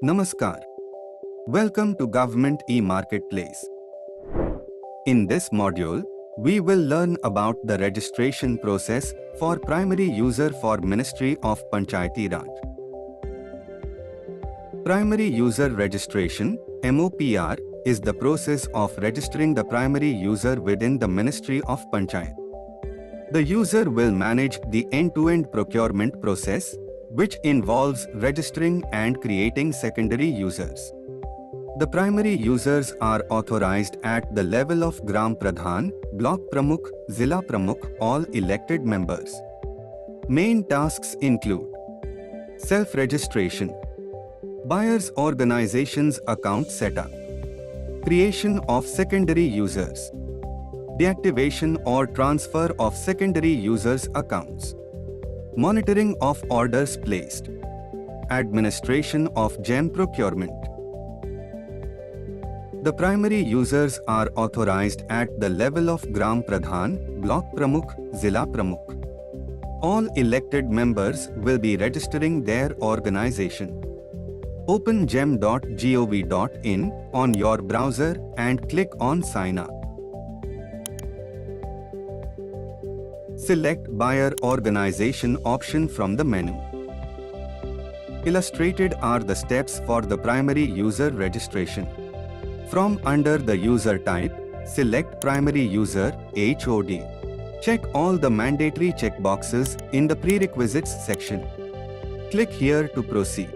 Namaskar. Welcome to Government e-Marketplace. In this module, we will learn about the registration process for primary user for Ministry of Panchayati Raj. Primary user registration (MOPR) is the process of registering the primary user within the Ministry of Panchayat. The user will manage the end-to-end procurement process, which involves registering and creating secondary users. The primary users are authorized at the level of Gram Pradhan, Block Pramukh, Zilla Pramukh, all elected members. Main tasks include self-registration, buyers' organizations account setup, creation of secondary users, deactivation or transfer of secondary users' accounts, monitoring of orders placed, administration of GeM procurement. The primary users are authorized at the level of Gram Pradhan, Block Pramukh, Zilla Pramukh. All elected members will be registering their organization. Open gem.gov.in on your browser and click on Sign Up. Select Buyer Organization option from the menu. Illustrated are the steps for the primary user registration. From under the user type, select Primary User (HOD). Check all the mandatory checkboxes in the Prerequisites section. Click here to proceed.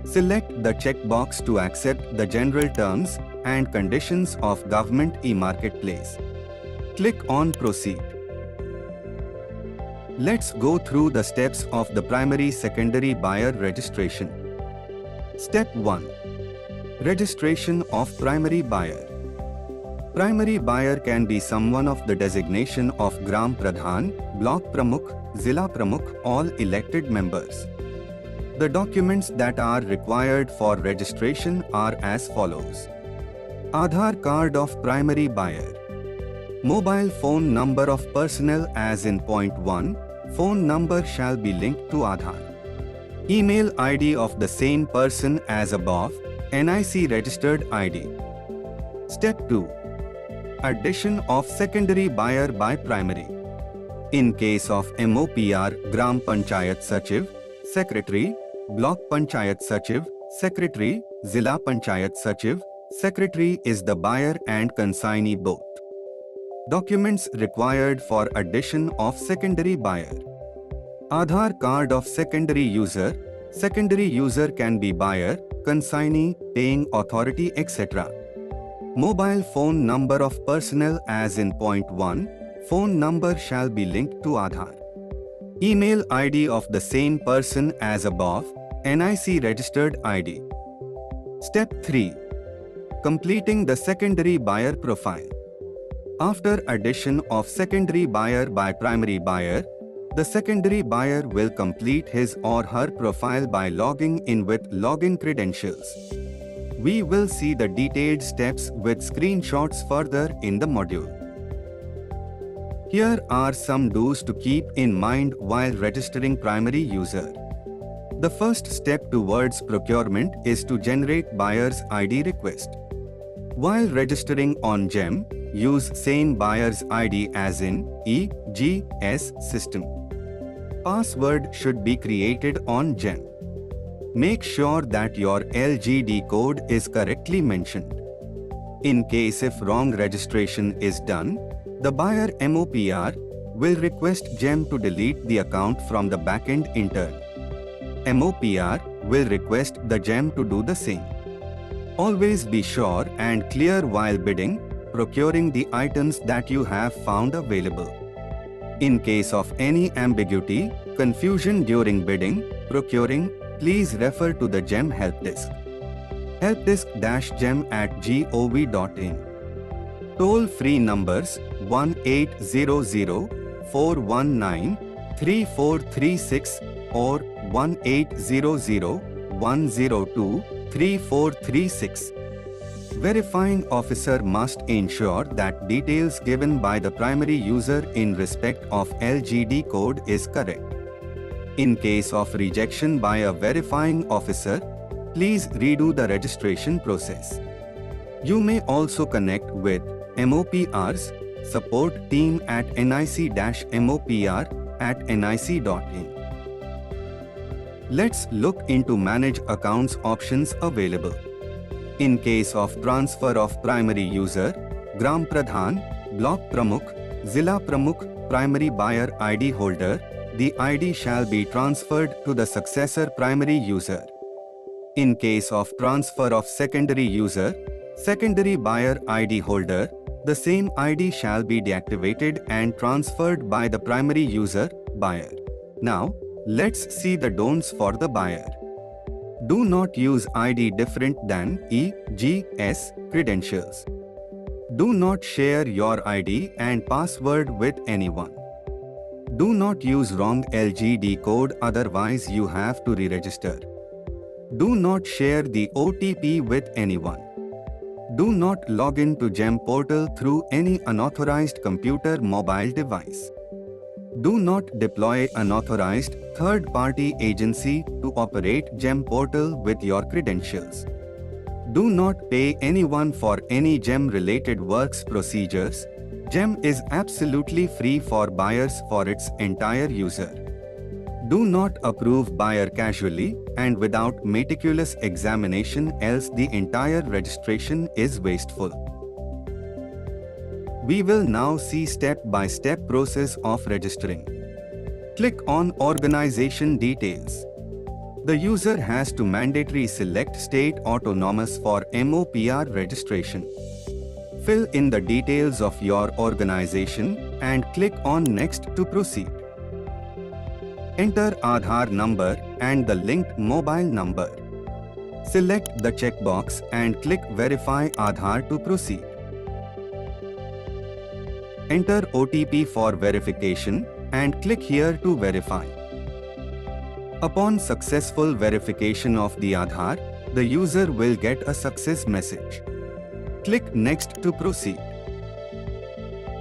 Select the checkbox to accept the general terms and conditions of Government e-Marketplace. Click on Proceed. Let's go through the steps of the primary-secondary buyer registration. Step 1. Registration of primary buyer. Primary buyer can be someone of the designation of Gram Pradhan, Block Pramukh, Zilla Pramukh, all elected members. The documents that are required for registration are as follows. Aadhaar card of primary buyer. Mobile phone number of personnel as in point 1, phone number shall be linked to Aadhaar. Email ID of the same person as above, NIC registered ID. Step 2. Addition of secondary buyer by primary. In case of MOPR, Gram Panchayat Sachiv, Secretary, Block Panchayat Sachiv, Secretary, Zilla Panchayat Sachiv, Secretary is the buyer and consignee both. Documents required for addition of secondary buyer. Aadhaar card of secondary user. Secondary user can be buyer, consignee, paying authority, etc. Mobile phone number of personnel as in point 1, phone number shall be linked to Aadhaar. Email ID of the same person as above, NIC registered ID. Step 3. Completing the secondary buyer profile. After addition of secondary buyer by primary buyer, the secondary buyer will complete his or her profile by logging in with login credentials. We will see the detailed steps with screenshots further in the module. Here are some do's to keep in mind while registering primary user. The first step towards procurement is to generate buyer's ID request. While registering on GeM, use same buyer's ID as in EGS system. Password should be created on GeM. Make sure that your LGD code is correctly mentioned. In case if wrong registration is done, the buyer MOPR will request GeM to delete the account from the backend intern. MOPR will request the GeM to do the same. Always be sure and clear while bidding, procuring the items that you have found available. In case of any ambiguity, confusion during bidding, procuring, please refer to the GeM Help Desk. helpdesk-gem@gov.in. Toll-free numbers 1-800-419-3436 or 1-800-102-3436. Verifying officer must ensure that details given by the primary user in respect of LGD code is correct. In case of rejection by a verifying officer, please redo the registration process. You may also connect with MOPR's support team at nic-mopr@nic.in. Let's look into Manage Accounts options available. In case of transfer of primary user, Gram Pradhan, Block Pramukh, Zilla Pramukh, primary buyer ID holder, the ID shall be transferred to the successor primary user. In case of transfer of secondary user, secondary buyer ID holder, the same ID shall be deactivated and transferred by the primary user, buyer. Now, let's see the don'ts for the buyer. Do not use ID different than E.G.S. credentials. Do not share your ID and password with anyone. Do not use wrong LGD code, otherwise you have to re-register. Do not share the OTP with anyone. Do not log in to GeM portal through any unauthorized computer mobile device. Do not deploy unauthorized third-party agency to operate GeM portal with your credentials. Do not pay anyone for any GeM-related works procedures. GeM is absolutely free for buyers for its entire user. Do not approve buyer casually and without meticulous examination, else the entire registration is wasteful. We will now see step-by-step process of registering. Click on Organization Details. The user has to mandatorily select State Autonomous for MOPR registration. Fill in the details of your organization and click on Next to proceed. Enter Aadhaar number and the linked mobile number. Select the checkbox and click Verify Aadhaar to proceed. Enter OTP for verification and click here to verify. Upon successful verification of the Aadhaar, the user will get a success message. Click Next to proceed.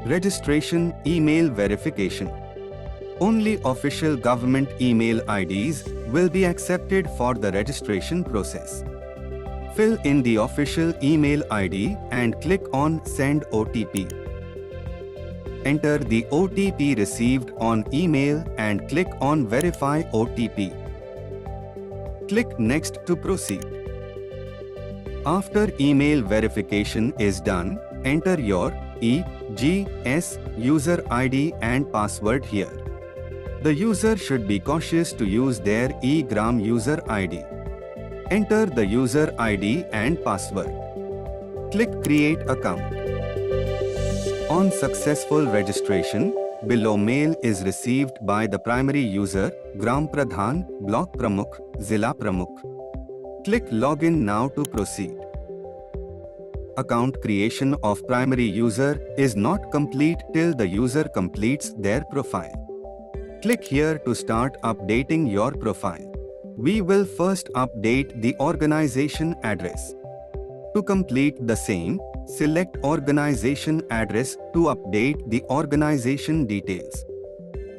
Registration email verification. Only official government email IDs will be accepted for the registration process. Fill in the official email ID and click on Send OTP. Enter the OTP received on email and click on Verify OTP. Click Next to proceed. After email verification is done, enter your E.G.S. user ID and password here. The user should be cautious to use their eGram user ID. Enter the user ID and password. Click Create Account. On successful registration, below mail is received by the primary user, Gram Pradhan, Block Pramukh, Zilla Pramukh. Click Login now to proceed. Account creation of primary user is not complete till the user completes their profile. Click here to start updating your profile. We will first update the organization address. To complete the same, select Organization Address to update the organization details.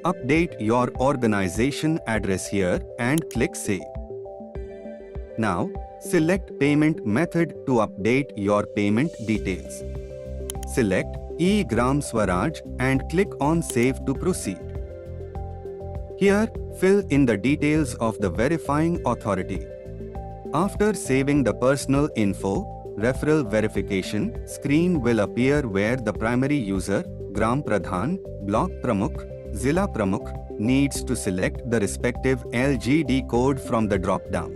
Update your organization address here and click Save. Now, select Payment Method to update your payment details. Select eGram Swaraj and click on Save to proceed. Here, fill in the details of the verifying authority. After saving the personal info, referral verification screen will appear where the primary user, Gram Pradhan, Block Pramukh, Zilla Pramukh, needs to select the respective LGD code from the drop-down.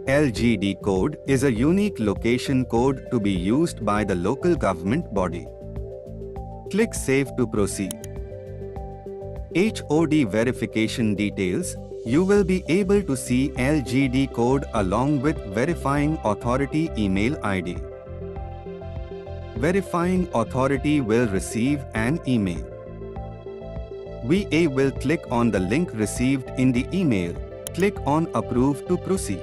LGD code is a unique location code to be used by the local government body. Click Save to proceed. HOD verification details. You will be able to see LGD code along with verifying authority email ID. Verifying authority will receive an email. VA will click on the link received in the email. Click on Approve to proceed.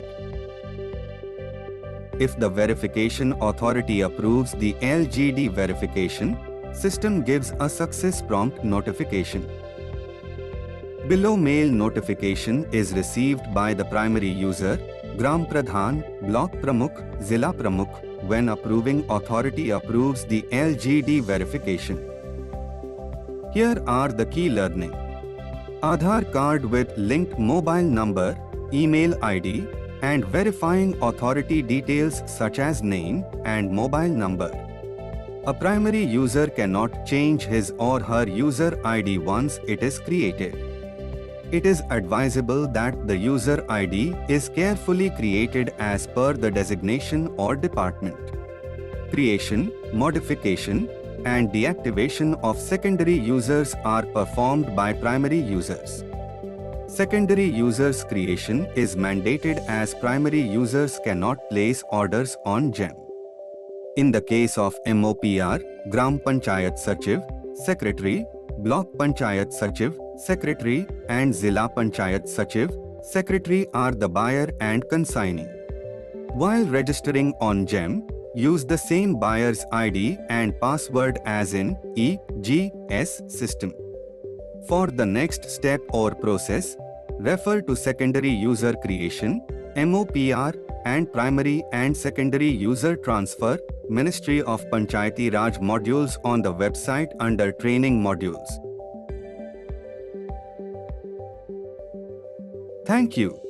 If the verification authority approves the LGD verification, system gives a success prompt notification. Below mail notification is received by the primary user, Gram Pradhan, Block Pramukh, Zila Pramukh, when approving authority approves the LGD verification. Here are the key learning. Aadhaar card with linked mobile number, email ID, and verifying authority details such as name and mobile number. A primary user cannot change his or her user ID once it is created. It is advisable that the user ID is carefully created as per the designation or department. Creation, modification, and deactivation of secondary users are performed by primary users. Secondary users' creation is mandated as primary users cannot place orders on GeM. In the case of MOPR, Gram Panchayat Sachiv, Secretary, Block Panchayat Sachiv, Secretary, and Zila Panchayat Sachiv, Secretary are the buyer and consignee. While registering on GeM, use the same buyer's ID and password as in EGS system. For the next step or process, refer to secondary user creation, MOPR, and primary and secondary user transfer, Ministry of Panchayati Raj modules on the website under Training Modules. Thank you.